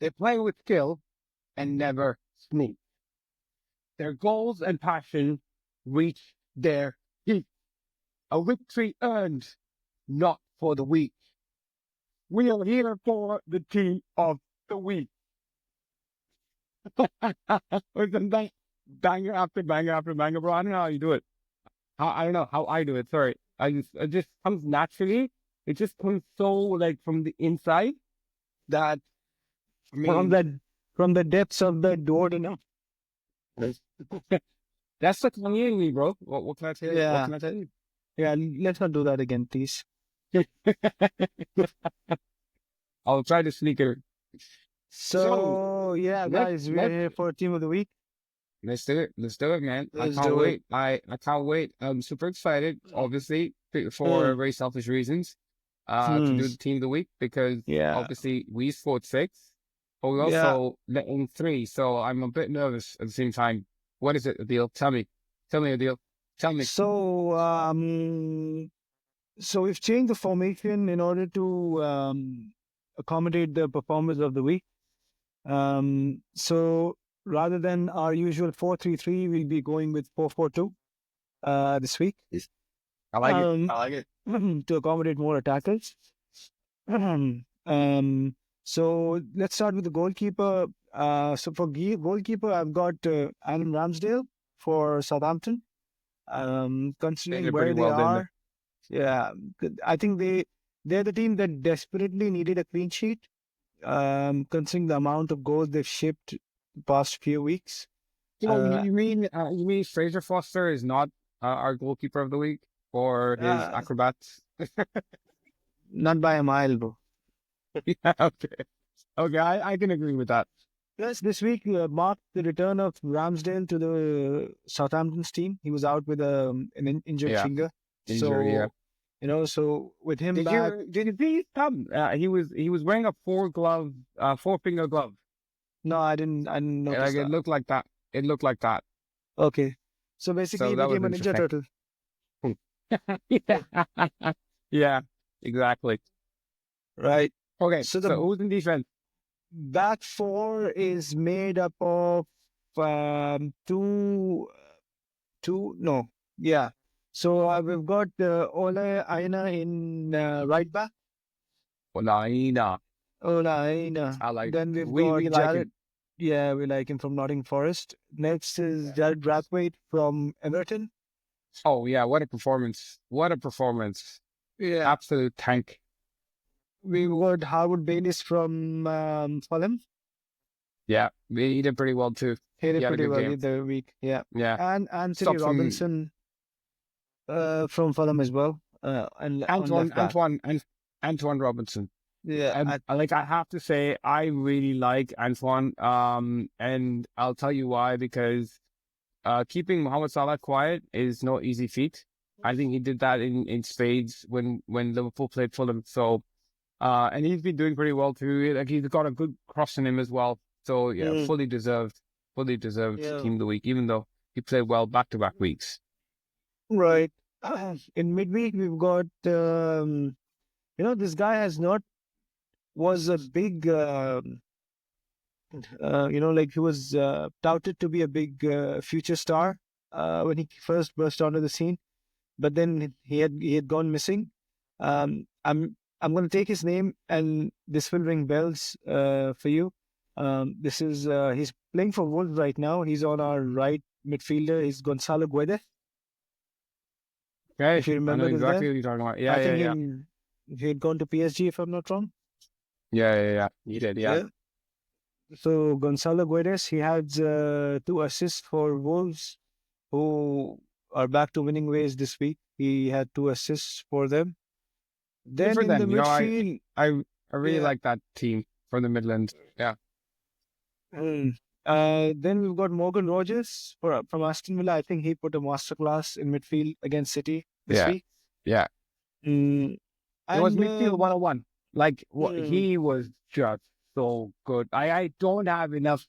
They play with skill and never sneak. Their goals and passion reach their peak. A victory earned, not for the weak. We are here for the team of the week. Wasn't that banger after banger after banger, bro? I don't know how you do it. I don't know how I do it. Sorry. It just comes naturally. It just comes so like from the inside that I mean, from the depths of the door to know. that's the Kanye in me, bro. What can I tell you? Yeah. What can I tell you? Yeah, let's not do that again, please. I'll try to sneak it. So yeah, guys, we're here for Team of the Week. Let's do it. Let's do it, man. Let's I can't do wait. I can't wait. I'm super excited, obviously, for very selfish reasons, to do the Team of the Week because obviously we scored 6, but we also let in 3. So I'm a bit nervous at the same time. What is it, Adil? Tell me, Adil. Tell me. So so we've changed the formation in order to accommodate the performance of the week. So rather than our usual 4-3-3, we'll be going with 4-4-2 this week. I like it. I like it. To accommodate more attackers. So let's start with the goalkeeper. So for goalkeeper, I've got Aaron Ramsdale for Southampton. Considering where they are, I think they're the team that desperately needed a clean sheet. Considering the amount of goals they've shipped the past few weeks. You mean Fraser Foster is not our goalkeeper of the week for his acrobats? Not by a mile, bro. Okay, I can agree with that. Plus, this week marked the return of Ramsdale to the Southampton's team. He was out with an injured finger. So with him back, did he come? He was wearing a 4-finger glove. No, I didn't notice that. It looked like that. It looked like that. Okay, so basically he became a Ninja Turtle. Yeah, exactly. Right. Okay, so who's in defense? Back 4 is made up of So we've got Ole Aina in right back. Ole Aina. I like. Then we've got Jared. Yeah, we like him from Nottingham Forest. Next is Jared Brathwaite from Everton. Oh yeah, what a performance! What a performance! Yeah, absolute tank. We got Harwood Bayliss from Fulham. Yeah, he did pretty well too. He did pretty well the week. Yeah. And Anthony Robinson from Fulham as well. And Antoine Robinson. Yeah. I have to say, I really like Antoine. And I'll tell you why, because keeping Mohamed Salah quiet is no easy feat. I think he did that in spades when Liverpool played Fulham. So, and he's been doing pretty well too. Like he's got a good cross in him as well. So yeah, fully deserved Team of the Week, even though he played well back-to-back weeks. Right. In midweek, we've got this guy was a big he was touted to be a big future star when he first burst onto the scene, but then he had gone missing. I'm going to take his name, and this will ring bells for you. This is he's playing for Wolves right now. He's on our right midfielder. He's Gonzalo Guedes. Okay, if you remember I know exactly what you're talking about. Yeah, I think he had gone to PSG, if I'm not wrong. Yeah. He did, yeah. So Gonzalo Guedes, he had 2 assists for Wolves, who are back to winning ways this week. He had 2 assists for them. Then in the midfield, I really like that team from the Midlands. Yeah. Then we've got Morgan Rogers from Aston Villa. I think he put a masterclass in midfield against City this week. Yeah. It was midfield 101. Like he was just so good. I don't have enough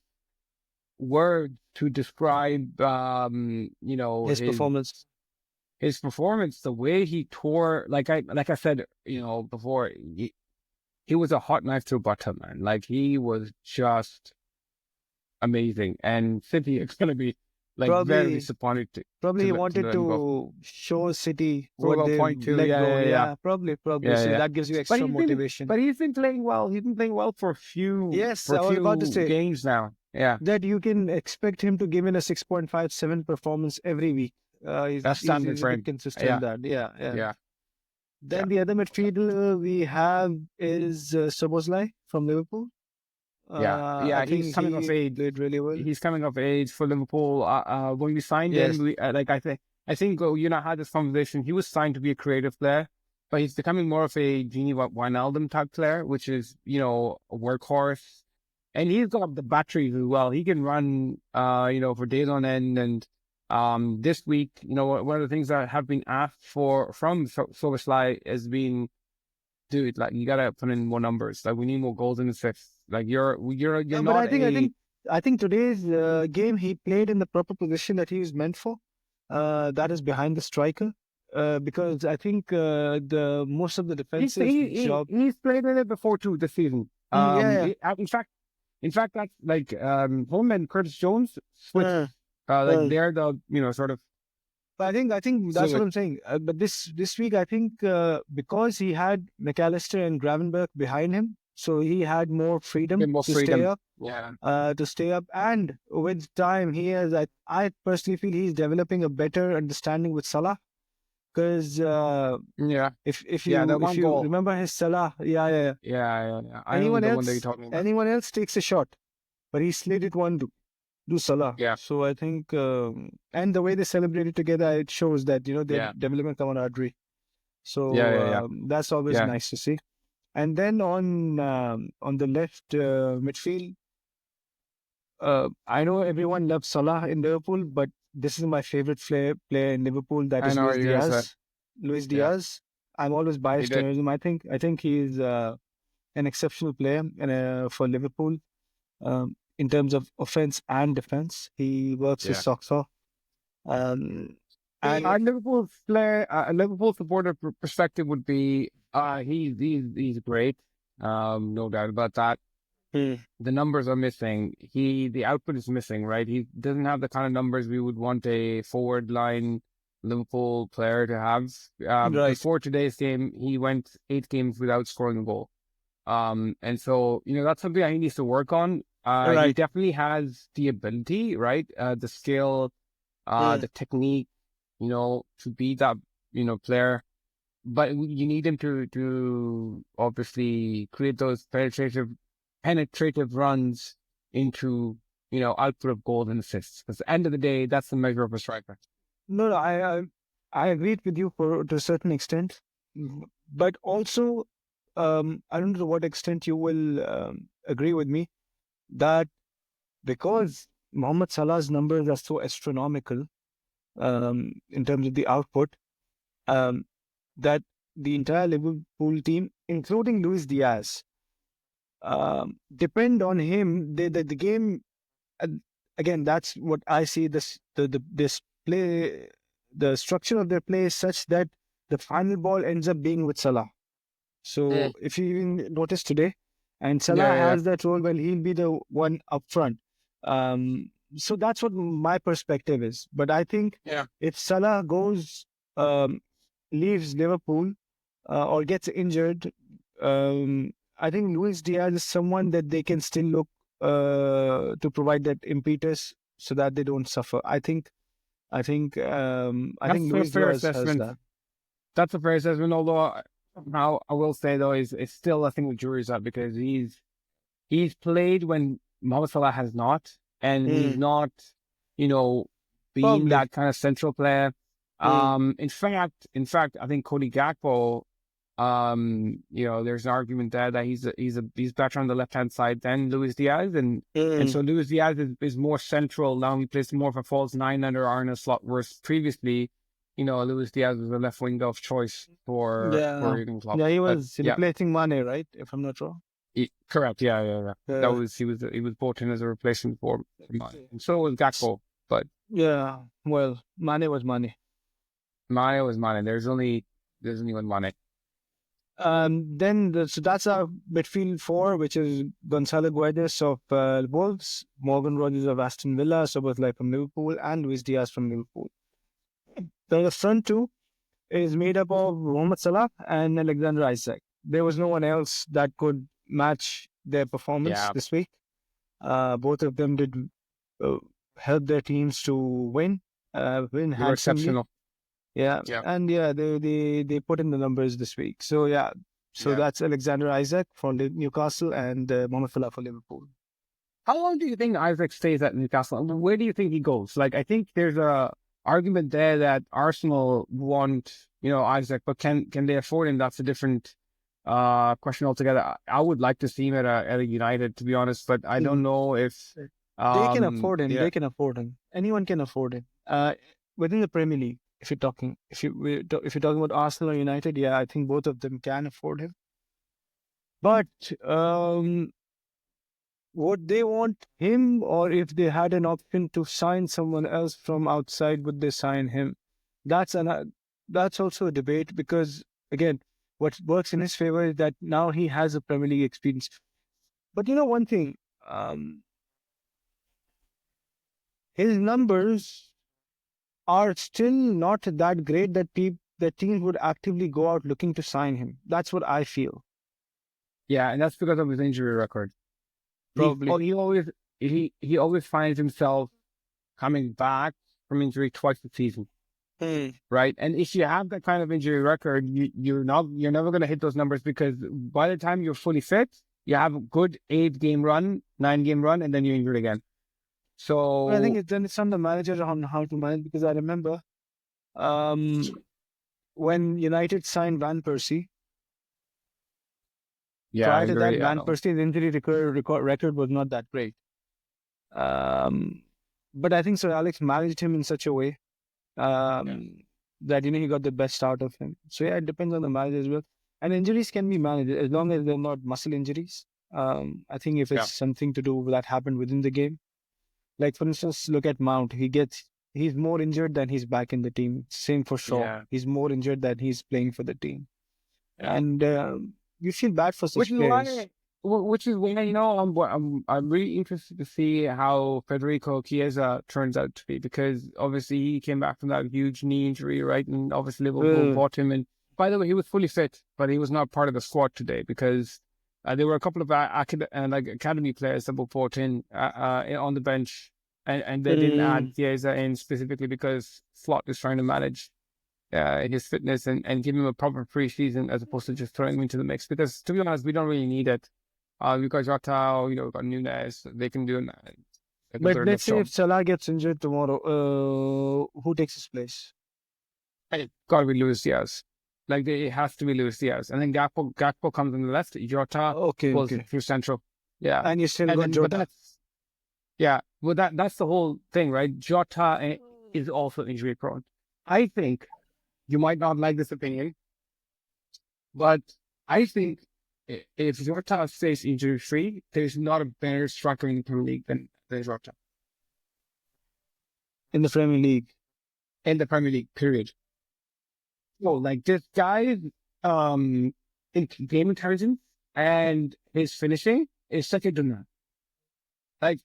words to describe his performance. His performance, the way he tore, like I said, before, he was a hot knife through butter, man. Like he was just amazing. And City is going to be like very Probably, disappointed probably he to wanted let him go. to show City We'll what go they've point two. let Yeah, go. yeah, yeah, Yeah, probably. yeah, So yeah. that gives you But extra motivation. he's been playing well. He's been playing well Yes, for a I was about to few say games now. Yeah, that you can expect him to give in a 6.57 performance every week. that's standard He's a for bit him. consistent Yeah, with that. Yeah, yeah. yeah, yeah, Then the other midfielder we have is Szoboszlai from Liverpool. yeah, I yeah. He's think coming of he age. played really well. He's coming of age for Liverpool. When we signed him, Yes. I think you know had this conversation. He was signed to be a creative player, but he's becoming more of a Genie Wijnaldum type player, which is a workhorse, and he's got the batteries as well. He can run, for days on end. And this week, one of the things that have been asked for from Szoboszlai has been, dude, like you gotta put in more numbers. Like we need more goals and assists. Like you're But not a I think today's game he played in the proper position that he was meant for. That is behind the striker. Because I think the most of the defensive job. he's played in it before too this season. Yeah. In fact, that's like him and Curtis Jones switched. Uh, Like uh, they're the sort of but I think that's what fluid, I'm saying. But this week, I think because he had McAllister and Gravenberch behind him, so he had more freedom bit more to stay freedom. up. Yeah, To stay up, and with time, he has. I personally feel he's developing a better understanding with Salah. Because yeah, if yeah. The if one you goal. remember his Salah, yeah. Yeah. I know the one that you're talking about. Anyone else takes a shot, but he slid it one do Salah. Yeah, So I think, and the way they celebrated together, it shows that their yeah, development camaraderie. So yeah. that's always Yeah. nice to see. And then on the left midfield, I know everyone loves Salah in Liverpool, but this is my favorite player in Liverpool. That I is know what Luis you're gonna say. Diaz. Luis Yeah, Diaz. I'm always he biased did. towards him. I think he is an exceptional player and for Liverpool in terms of offense and defense. He works his Yeah. socks off. Um, and Our Liverpool player, a Liverpool supporter perspective would be, he's great. No doubt about that. Hmm. The numbers are missing. The output is missing, right? He doesn't have the kind of numbers we would want a forward line Liverpool player to have. Right, Before today's game, he went 8 games without scoring a goal. And so, that's something that he needs to work on. He right. definitely has the ability, right? The skill, Hmm. the technique, to be that, player. But you need him to obviously create those penetrative runs into, output of goals and assists. Because at the end of the day, that's the measure of a striker. No, I agreed with you to a certain extent, but also I don't know to what extent you will agree with me that because Mohamed Salah's numbers are so astronomical in terms of the output, um, that the entire Liverpool team, including Luis Diaz, depend on him. The game uh, again. That's what I see. This play, the structure of their play is such that the final ball ends up being with Salah. So Mm. if you even notice today, and Yeah, Salah yeah, has that role where he'll be the one up front. So that's what my perspective is. But I think yeah. if Salah um, leaves Liverpool or gets injured, I think Luis Diaz is someone that they can still look to provide that impetus so that they don't suffer. I think That's a Luis fair Diaz has assessment. that. That's a fair assessment. Although now I will say though, it's still, I think, the jury's out because he's played when Mohamed Salah has not, and he's Mm, not, you know, being probably. that kind of central player. Mm, In fact, I think Cody Gakpo, there's an argument there that he's better on the left hand side than Luis Diaz, and mm, so Luis Diaz is more central now. He plays more of a false nine under Arne slot, whereas previously, Luis Diaz was a left wing of choice for yeah. Jurgen Klopp. Yeah, he But was yeah, replacing Mane, right? If I'm not wrong. correct. Yeah. That Uh, was he was brought in as a replacement for Mane. And so was Gakpo, but yeah. Well, Mane was Mane. Mane was Mane. There's only one Mane. So that's our midfield four, which is Gonzalo Guedes of Wolves, Morgan Rogers of Aston Villa, Szoboszlai from Liverpool, and Luis Diaz from Liverpool. Then the front two is made up of Mohamed Salah and Alexander Isak. There was no one else that could match their performance this week. Both of them did help their teams to win handsomely. Exceptional. Yeah. And they put in the numbers this week. So that's Alexander Isak for Newcastle and Mohamed Salah for Liverpool. How long do you think Isak stays at Newcastle? Where do you think he goes? Like, I think there's a argument there that Arsenal want, Isak, but can they afford him? That's a different question altogether. I would like to see him at a United, to be honest, but I don't know if they can afford him. They can afford him. Anyone can afford him. Within the Premier League, if you're talking about Arsenal or United, I think both of them can afford him. But would they want him, or if they had an option to sign someone else from outside, would they sign him? That's also a debate, because again, what works in his favor is that now he has a Premier League experience. But one thing, his numbers are still not that great that teams would actively go out looking to sign him. That's what I feel. Yeah, and that's because of his injury record. Probably. He always finds himself coming back from injury twice a season. Right? And if you have that kind of injury record, you're never going to hit those numbers, because by the time you're fully fit, you have a good 9-game run, and then you're injured again. So I think it's on the manager on how to manage, because I remember when United signed Van Persie. Prior to that, Van Persie's injury record was not that great. But I think Sir Alex managed him in such a way that he got the best out of him. So it depends on the manager as well. And injuries can be managed as long as they're not muscle injuries. I think if it's something to do that happened within the game, like for instance, look at Mount. He's more injured than he's back in the team. Same for Shaw. Yeah. He's more injured than he's playing for the team. And you feel bad for such players. Which is why, I'm really interested to see how Federico Chiesa turns out to be, because obviously he came back from that huge knee injury, right? And obviously Liverpool bought him. And by the way, he was fully fit, but he was not part of the squad today, because there were a couple of academy players that were brought in on the bench, and they didn't add Chiesa in specifically because Slot is trying to manage his fitness and give him a proper pre-season, as opposed to just throwing him into the mix. Because to be honest, we don't really need it. We've got Jota, we've got Nunes. They can do it. But let's say if Salah gets injured tomorrow, who takes his place? It's got to be Luis Diaz. Like, it has to be Luis Diaz. And then Gakpo comes on the left. Jota goes through central. Yeah. And you still got Jota. That's the whole thing, right? Jota is also injury prone. I think you might not like this opinion, but I think if Jota stays injury-free, there's not a better striker in the Premier League than Jota. In the Premier League? In the Premier League, period. So, this guy's game intelligence and his finishing is second to none.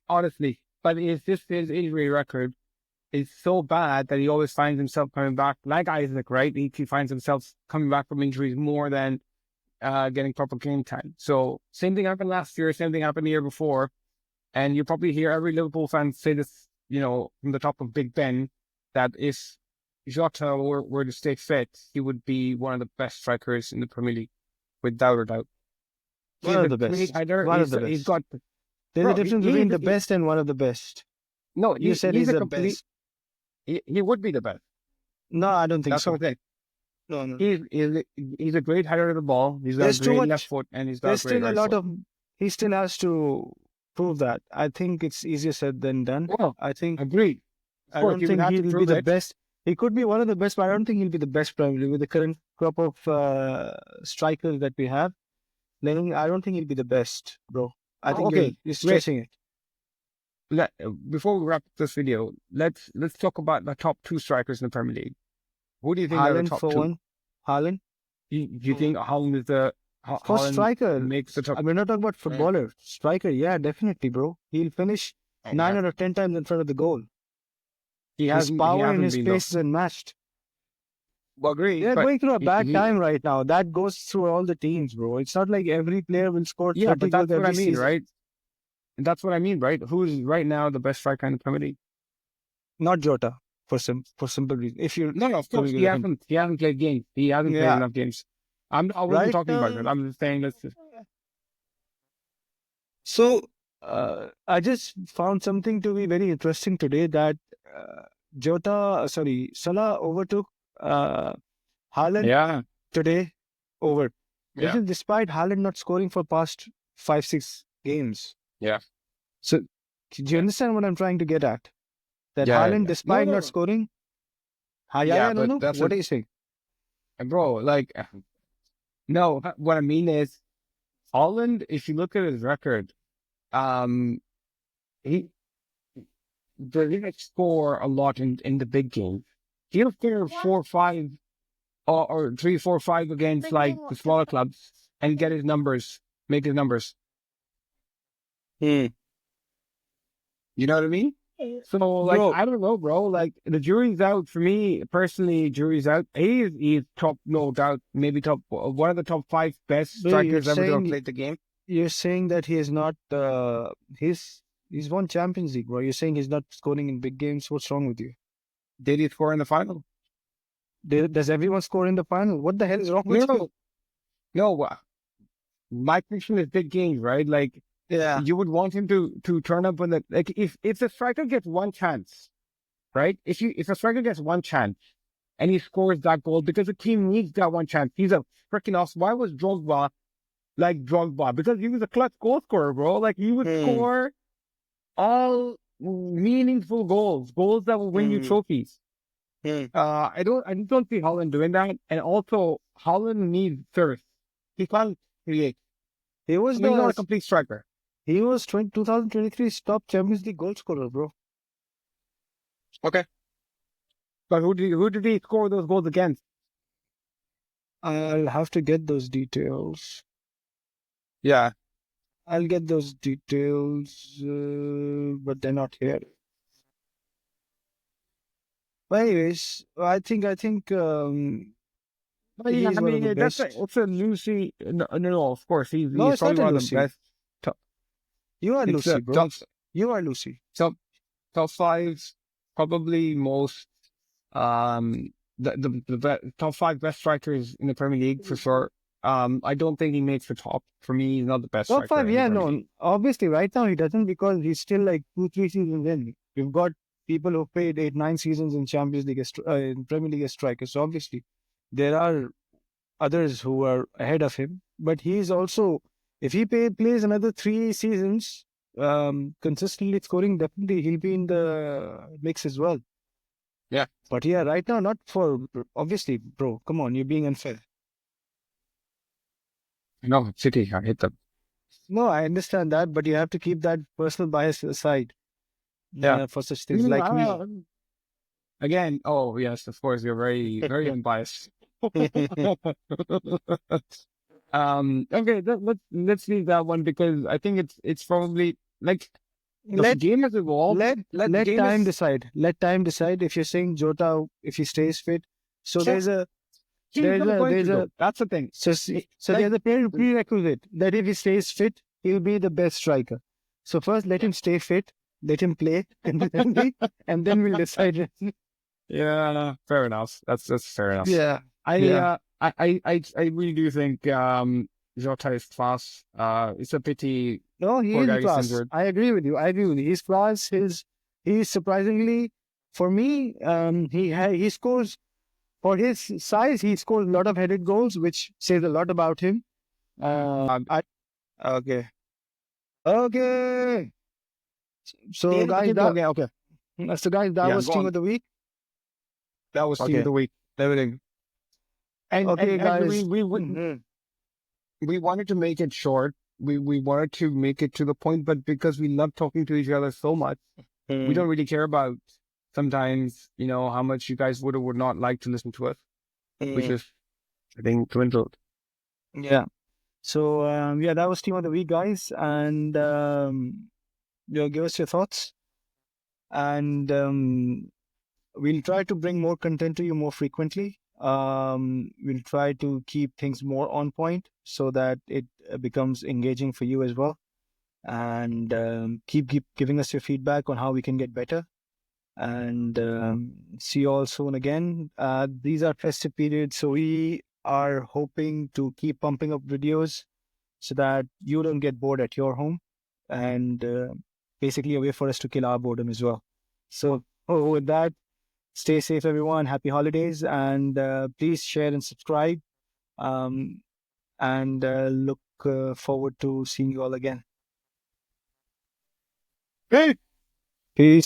Honestly. But it's just his injury record is so bad that he always finds himself coming back, like Isak, right? He finds himself coming back from injuries more than getting proper game time. So same thing happened last year, same thing happened the year before. And you probably hear every Liverpool fan say this, from the top of Big Ben, that if Jota were to stay fit, he would be one of the best strikers in the Premier League, without a doubt. One of the best. He's got... There's a difference between the best and one of the best. No, you said he's the best. He would be the best. No, I don't think That's so. What I'm saying. No. He's a great header of the ball. He's got a great left foot, and he's got there's a great still a lot of. He still has to prove that. I think it's easier said than done. Well, I think. Agreed. I don't think he'll be the best. He could be one of the best, but I don't think he'll be the best probably with the current crop of strikers that we have. Then I don't think he'll be the best, bro. I think you're stretching it. Before we wrap this video, let's talk about the top two strikers in the Premier League. Who do you think Haaland are the top for two? One. Haaland. you think Haaland is For Haaland striker, makes the top? we're not talking about footballer. Striker, yeah, definitely, bro. He'll finish 9 out of 10 times in front of the goal. He His hasn't. He power and hasn't his been though. pace is unmatched. Agree, They're but going through a bad he, time right now. That goes through all the teams, bro. It's not like every player will score 30 yeah, but goals that's what I every mean, season. right? That's what I mean, right? Who's right now the best striker in the Premier League? Not Jota, for simple reason. If you No, of course he hasn't. He hasn't played games. He hasn't played yeah, enough games. I wasn't right talking about now. that. I'm just saying that's So I just found something to be very interesting today that Salah overtook Haaland yeah, today over. This yeah, is despite Haaland not scoring for past 5-6 games. yeah, So do you yeah, understand what I'm trying to get at? That yeah, Haaland, yeah. No, despite not no, scoring, yeah, but no. that's What are you saying? bro. Like, no, what I mean is Holland. If you look at his record, um, he didn't score a lot in the big games. He'll score 4 or 5 or 3, 4, 5 against like the smaller clubs and get his numbers, make his numbers. Hmm. You know what I mean? So like Bro, I don't know, bro. Like the jury's out for me personally. Jury's out. He's top, no doubt. Maybe top one of the top 5 best you're strikers ever to have saying played the game. that he is not he's won Champions League, bro. You're saying he's not scoring in big games. What's wrong with you? Did he score in the final? Does everyone score in the final? What the hell is wrong with you? No, no. My question is big games, right? Like Yeah. you would want him to turn up when the like if the striker gets one chance, right? If a striker gets one chance and he scores that goal because the team needs that one chance, he's a freaking awesome. Why was Drogba like Drogba? Because he was a clutch goal scorer, bro. Like he would score all meaningful goals that will win you trophies. I just don't see Haaland doing that. And also Haaland needs thirst. He can't create. He was He's not a complete striker. he was 2023's top Champions League goal scorer, bro. Okay. But who did he score those goals against? I'll have to get those details. Yeah. I'll get those details, but they're not here. But anyways, I think But yeah, he's I one of mean, the best. it's a Lucy. No, of course, No, he's it's not probably a one of Lucy. the best. You are It's Lucy, bro. top You are Lucy. top 5, probably most the top 5 best strikers in the Premier League for sure. I don't think he makes the top. For me, he's not the best Top striker 5, in the yeah, Premier no. League. Obviously, right now he doesn't because he's still like 2-3 seasons in. We've got people who played 8-9 seasons in Champions League, in Premier League as strikers. So obviously, there are others who are ahead of him. But he's also, if he plays another 3 seasons, consistently scoring, definitely he'll be in the mix as well. Yeah. But yeah, right now, not for, obviously, bro, come on, you're being unfair. No, City, I hate them. No, I understand that, but you have to keep that personal bias aside Yeah. for such things like me. Again, oh yes, of course, you're very, very unbiased. Okay, let's leave that one because I think it's probably like the game has evolved. Let time decide. Let time decide. If you're saying Jota, if he stays fit, so that's the thing. So there's a prerequisite that if he stays fit, he'll be the best striker. So first, let him stay fit, let him play, and then we'll decide. Yeah, fair enough. That's fair enough. Yeah, I really do think Jota is class. It's a pity. No, he is class. I agree with you. He's class. He's surprisingly, for me, he scores, for his size, he scores a lot of headed goals, which says a lot about him. Okay. So guys, that was team of the week. That was team of the week. Everything. And guys, we wanted to make it short. We wanted to make it to the point, but because we love talking to each other so much, we don't really care about sometimes, how much you guys would or would not like to listen to us, which is I think dwindled. Yeah. So yeah, that was team of the week, guys, and give us your thoughts, and we'll try to bring more content to you more frequently. We'll try to keep things more on point so that it becomes engaging for you as well, and keep giving us your feedback on how we can get better. And see you all soon again. These are festive periods, so we are hoping to keep pumping up videos so that you don't get bored at your home, and basically a way for us to kill our boredom as well. So with that, stay safe, everyone. Happy holidays, and please share and subscribe. Um, and look forward to seeing you all again. Hey. Peace.